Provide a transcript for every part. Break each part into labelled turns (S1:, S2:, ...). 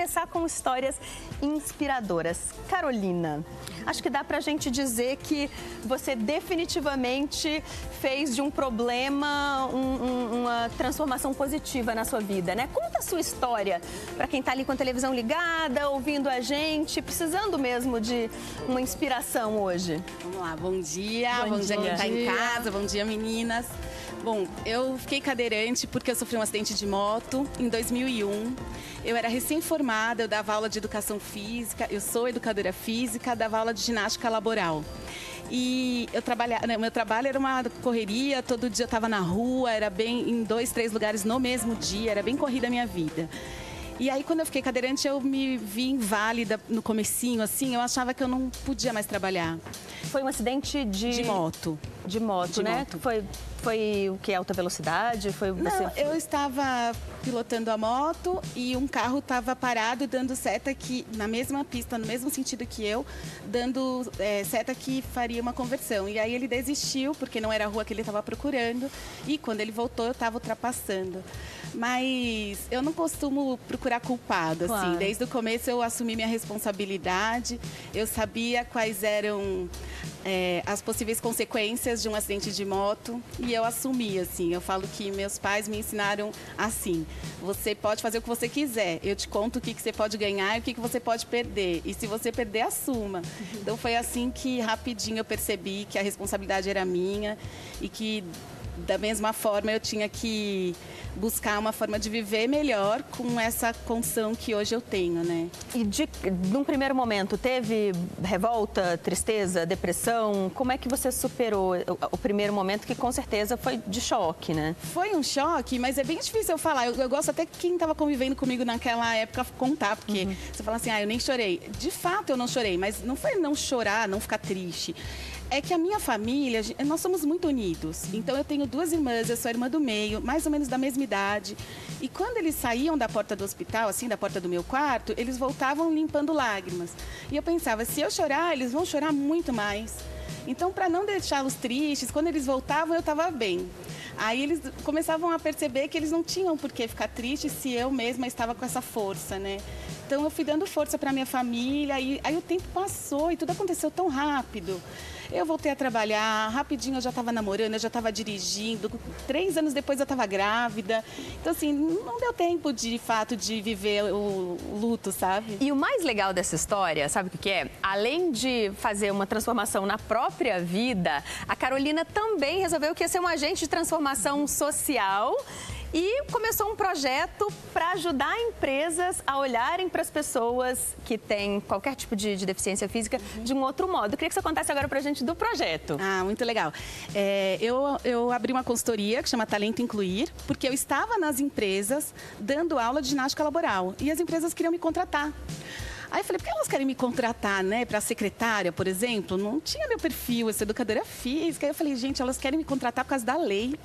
S1: começar com histórias inspiradoras. Carolina, acho que dá pra gente dizer que você definitivamente fez de um problema uma transformação positiva na sua vida, né? Conta a sua história para quem tá ali com a televisão ligada, ouvindo a gente, precisando mesmo de uma inspiração hoje.
S2: Vamos lá, bom dia quem tá em casa, bom dia meninas. Bom, eu fiquei cadeirante porque eu sofri um acidente de moto em 2001. Eu era recém-formada, eu dava aula de educação física, eu sou educadora física, dava aula de ginástica laboral. E eu trabalhava, meu trabalho era uma correria, todo dia eu estava na rua, era bem em 2, 3 lugares no mesmo dia, era bem corrida a minha vida. E aí, quando eu fiquei cadeirante, eu me vi inválida no comecinho, assim, eu achava que eu não podia mais trabalhar.
S1: Foi um acidente
S2: de moto.
S1: De moto, né?
S2: Moto.
S1: Foi o que? Alta velocidade?
S2: Não, eu estava pilotando a moto e um carro estava parado dando seta que, na mesma pista, no mesmo sentido que eu, dando seta que faria uma conversão. E aí ele desistiu, porque não era a rua que ele estava procurando. E quando ele voltou, eu estava ultrapassando. Mas eu não costumo procurar culpado, assim.
S1: Claro.
S2: Desde o começo eu assumi minha responsabilidade, eu sabia quais eram as possíveis consequências de um acidente de moto e eu assumi, assim. Eu falo que meus pais me ensinaram assim: você pode fazer o que você quiser, eu te conto o que você pode ganhar e o que você pode perder. E se você perder, assuma. Então foi assim que rapidinho eu percebi que a responsabilidade era minha e que da mesma forma eu tinha que buscar uma forma de viver melhor com essa condição que hoje eu tenho, né?
S1: E num primeiro momento, teve revolta, tristeza, depressão? Como é que você superou o primeiro momento, que com certeza foi de choque, né?
S2: Foi um choque, mas é bem difícil eu falar. Eu gosto até que quem estava convivendo comigo naquela época contar, porque você fala assim, eu nem chorei. De fato eu não chorei, mas não foi não chorar, não ficar triste. É que a minha família, nós somos muito unidos. Então eu tenho 2 irmãs, eu sou a irmã do meio, mais ou menos da mesma idade. E quando eles saíam da porta do hospital, assim, da porta do meu quarto, eles voltavam limpando lágrimas. E eu pensava, se eu chorar, eles vão chorar muito mais. Então, para não deixá-los tristes, quando eles voltavam, eu estava bem. Aí eles começavam a perceber que eles não tinham por que ficar tristes se eu mesma estava com essa força, né? Então eu fui dando força para minha família, e aí o tempo passou e tudo aconteceu tão rápido. Eu voltei a trabalhar, rapidinho eu já estava namorando, eu já estava dirigindo, 3 anos depois eu estava grávida. Então, assim, não deu tempo, de fato, de viver o luto, sabe?
S1: E o mais legal dessa história, sabe o que é? Além de fazer uma transformação na própria vida, a Carolina também resolveu que ia ser um agente de transformação social e começou um projeto para ajudar empresas a olharem para as pessoas que têm qualquer tipo de deficiência física de um outro modo. Eu queria que você contasse agora para a gente do projeto.
S2: Ah, muito legal. Eu abri uma consultoria que chama Talento Incluir, porque eu estava nas empresas dando aula de ginástica laboral e as empresas queriam me contratar. Aí eu falei, por que elas querem me contratar, né, para secretária, por exemplo? Não tinha meu perfil, eu sou educadora física. Aí eu falei, gente, elas querem me contratar por causa da lei.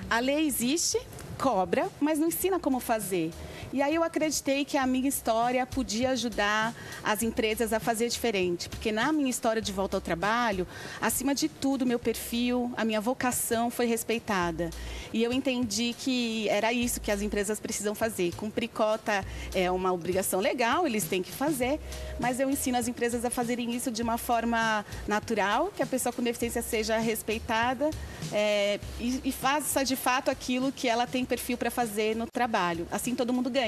S2: A lei existe, cobra, mas não ensina como fazer. E aí eu acreditei que a minha história podia ajudar as empresas a fazer diferente. Porque na minha história de volta ao trabalho, acima de tudo, meu perfil, a minha vocação foi respeitada. E eu entendi que era isso que as empresas precisam fazer. Cumprir cota é uma obrigação legal, eles têm que fazer, mas eu ensino as empresas a fazerem isso de uma forma natural, que a pessoa com deficiência seja respeitada e faça de fato aquilo que ela tem perfil para fazer no trabalho. Assim todo mundo ganha.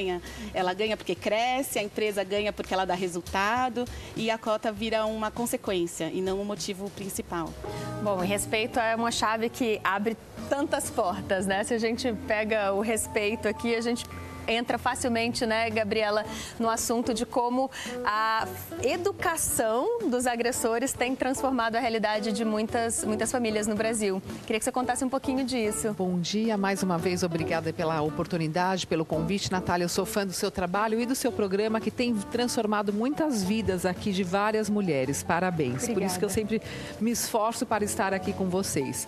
S2: Ela ganha porque cresce, a empresa ganha porque ela dá resultado e a cota vira uma consequência e não o motivo principal.
S1: Bom, e respeito é uma chave que abre tantas portas, né? Se a gente pega o respeito aqui, a gente entra facilmente, né, Gabriela, no assunto de como a educação dos agressores tem transformado a realidade de muitas famílias no Brasil. Queria que você contasse um pouquinho disso.
S3: Bom dia, mais uma vez, obrigada pela oportunidade, pelo convite. Natália, eu sou fã do seu trabalho e do seu programa, que tem transformado muitas vidas aqui de várias mulheres. Parabéns.
S1: Obrigada.
S3: Por isso que eu sempre me esforço para estar aqui com vocês.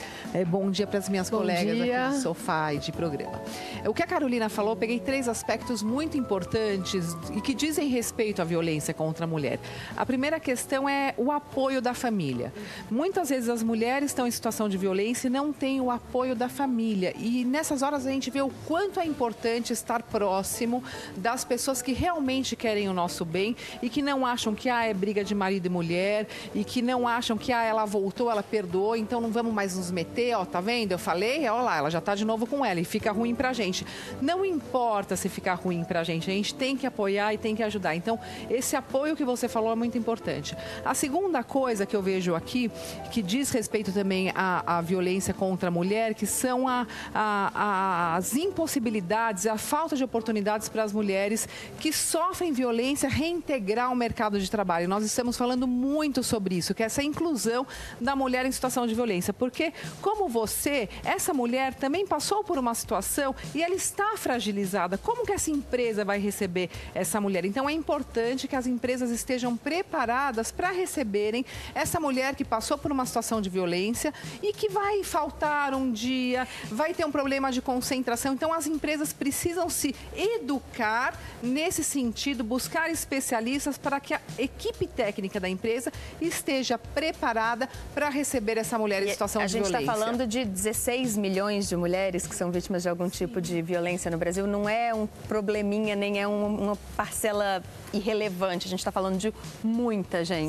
S3: Bom dia para as minhas colegas aqui do sofá e de programa. O que a Carolina falou, eu peguei 3 aspectos muito importantes e que dizem respeito à violência contra a mulher. A primeira questão é o apoio da família. Muitas vezes as mulheres estão em situação de violência e não têm o apoio da família. E nessas horas a gente vê o quanto é importante estar próximo das pessoas que realmente querem o nosso bem e que não acham que é briga de marido e mulher e que não acham que ela voltou, ela perdoou, então não vamos mais nos meter, ó, tá vendo? Eu falei, ó lá, ela já tá de novo com ela e fica ruim pra gente. Não importa se ficar ruim pra gente, a gente tem que apoiar e tem que ajudar. Então, esse apoio que você falou é muito importante. A segunda coisa que eu vejo aqui, que diz respeito também à violência contra a mulher, que são as impossibilidades, a falta de oportunidades para as mulheres que sofrem violência reintegrar o mercado de trabalho. Nós estamos falando muito sobre isso, que é essa inclusão da mulher em situação de violência. Porque, como você, essa mulher também passou por uma situação e ela está fragilizada. Como que essa empresa vai receber essa mulher? Então, é importante que as empresas estejam preparadas para receberem essa mulher que passou por uma situação de violência e que vai faltar um dia, vai ter um problema de concentração. Então, as empresas precisam se educar nesse sentido, buscar especialistas para que a equipe técnica da empresa esteja preparada para receber essa mulher em situação de violência.
S1: A gente está falando de 16 milhões de mulheres que são vítimas de algum tipo de violência no Brasil. Não é um probleminha, nem é uma parcela irrelevante. A gente está falando de muita gente.